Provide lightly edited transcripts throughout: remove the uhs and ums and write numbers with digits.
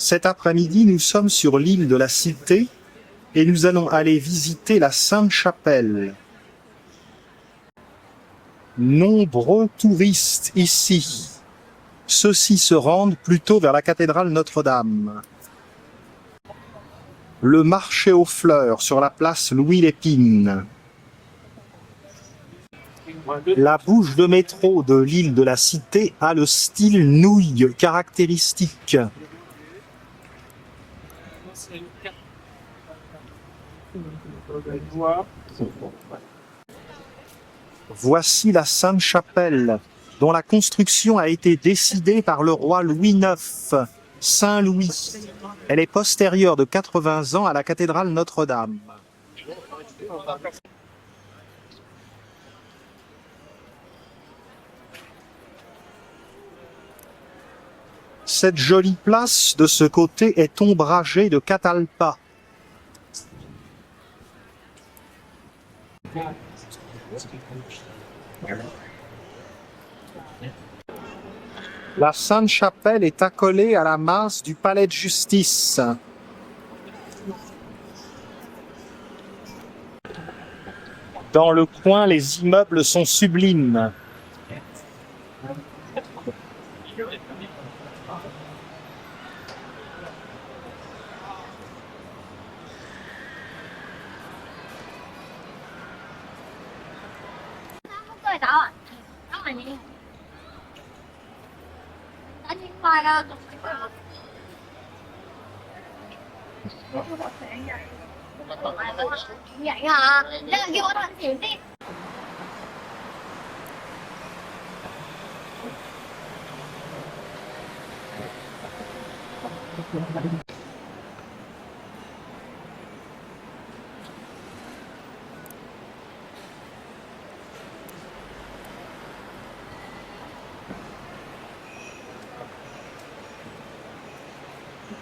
Cet après-midi, nous sommes sur l'île de la Cité et nous allons aller visiter la Sainte-Chapelle. Nombreux touristes ici. Ceux-ci se rendent plutôt vers la cathédrale Notre-Dame. Le marché aux fleurs sur la place Louis-Lépine. La bouche de métro de l'île de la Cité a le style nouille caractéristique. Voici la Sainte-Chapelle, dont la construction a été décidée par le roi Louis IX, Saint-Louis. Elle est postérieure de 80 ans à la cathédrale Notre-Dame. Cette jolie place de ce côté est ombragée de catalpas. La Sainte-Chapelle est accolée à la masse du palais de justice. Dans le coin, les immeubles sont sublimes.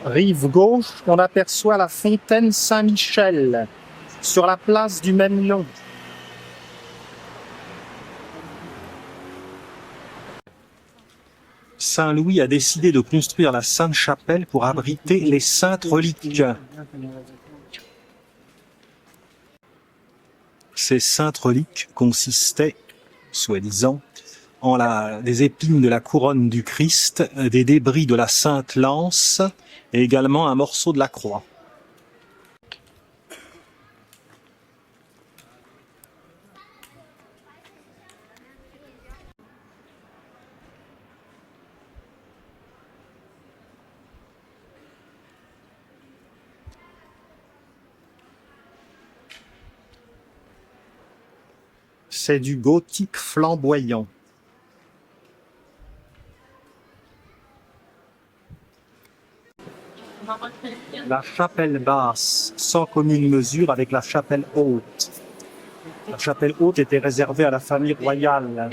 Rive gauche, on aperçoit la fontaine Saint-Michel, sur la place du même nom. Saint-Louis a décidé de construire la Sainte-Chapelle pour abriter les saintes reliques. Ces saintes reliques consistaient, soi-disant, en des épines de la couronne du Christ, des débris de la Sainte Lance et également un morceau de la croix. C'est du gothique flamboyant. La chapelle basse, sans commune mesure avec la chapelle haute. La chapelle haute était réservée à la famille royale.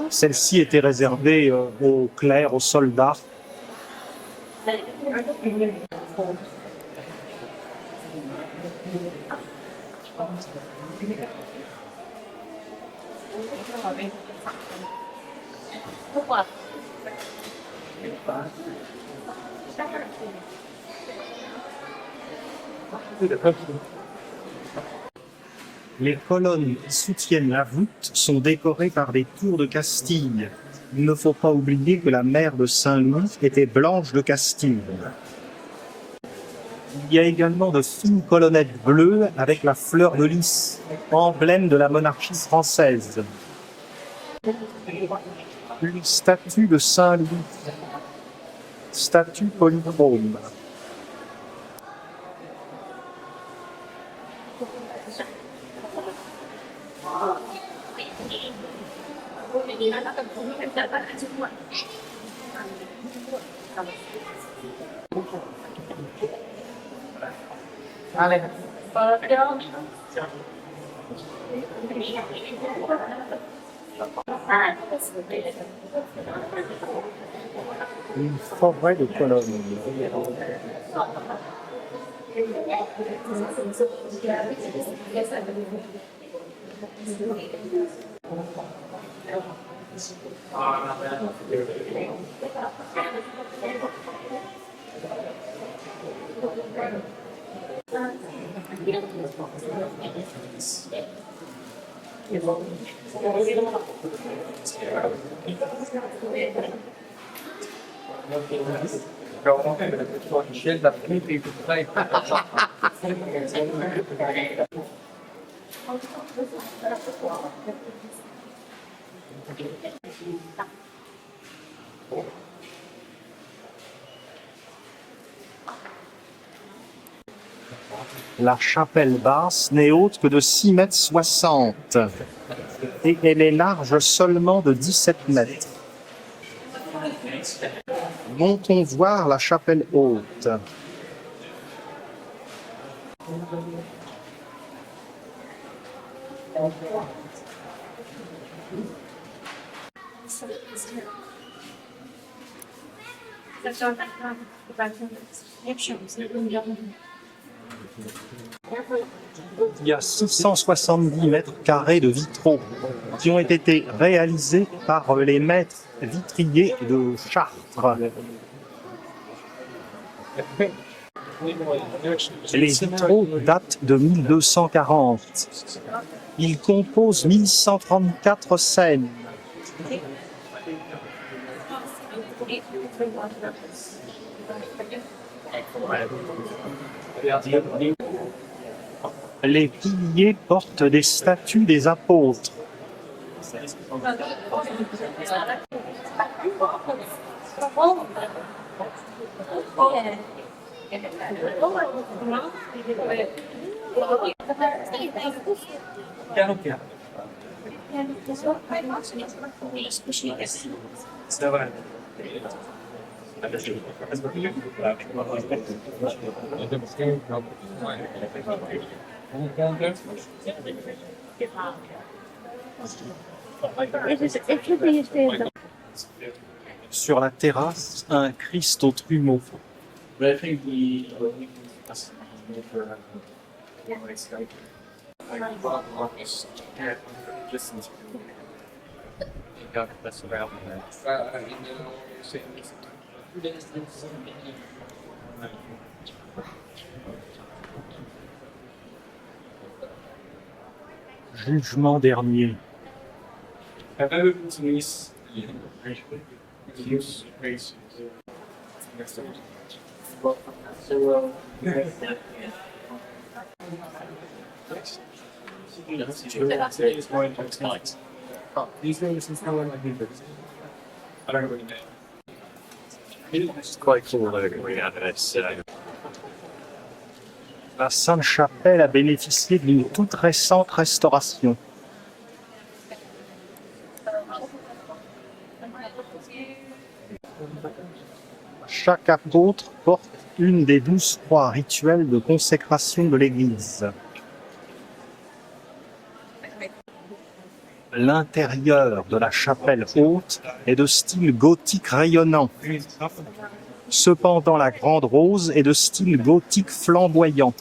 Celle-ci était réservée aux clercs, aux soldats. Les colonnes qui soutiennent la voûte sont décorées par des tours de Castille. Il ne faut pas oublier que la mère de Saint-Louis était Blanche de Castille. Il y a également de fines colonnettes bleues avec la fleur de lys, emblème de la monarchie française. Une statue de Saint-Louis, statue polychrome. Une forêt de colonnes. La chapelle basse n'est haute que de 6,60 m et elle est large seulement de 17 mètres. Montons voir la chapelle haute. Il y a 670 mètres carrés de vitraux qui ont été réalisés par les maîtres vitriers de Chartres. Les vitraux datent de 1240. Ils composent 1134 scènes. Les piliers portent des statues des apôtres. Sur la terrasse, un Christ au trumeau. Jugement dernier. La Sainte-Chapelle a bénéficié d'une toute récente restauration. Chaque apôtre porte une des 12 croix rituelles de consécration de l'Église. L'intérieur de la chapelle haute est de style gothique rayonnant. Cependant, la grande rose est de style gothique flamboyant.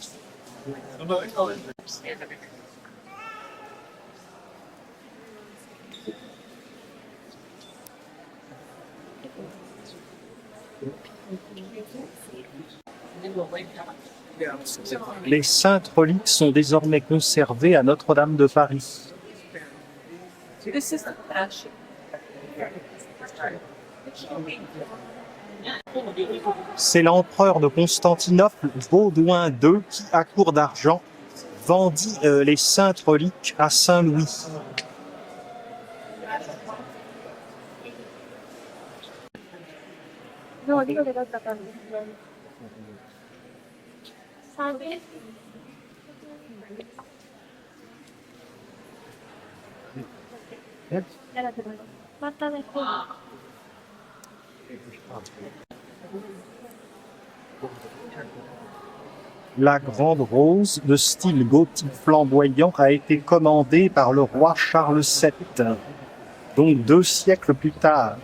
Les saintes reliques sont désormais conservées à Notre-Dame de Paris. C'est l'empereur de Constantinople, Baudouin II, qui, à court d'argent, vendit les saintes reliques à Saint Louis. La grande rose, de style gothique flamboyant, a été commandée par le roi Charles VII, donc 2 siècles plus tard.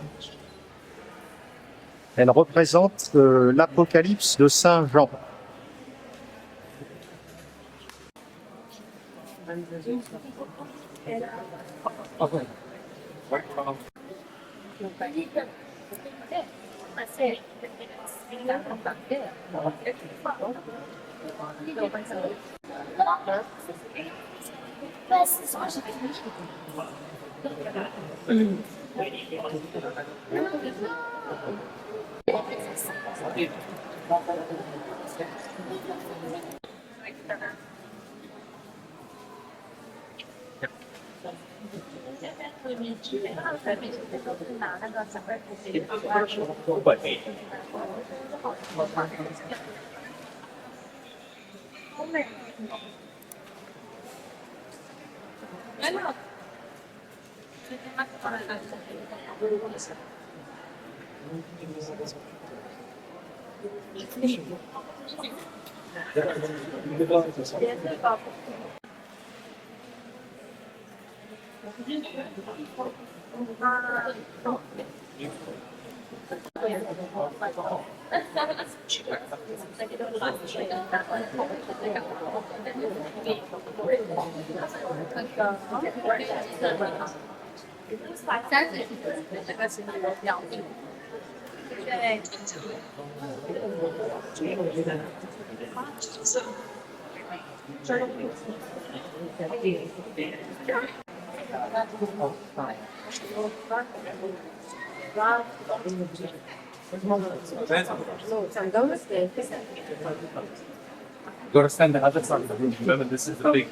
Elle représente l'Apocalypse de Saint Jean. Go to stand the other side of the room. Remember, this is the big.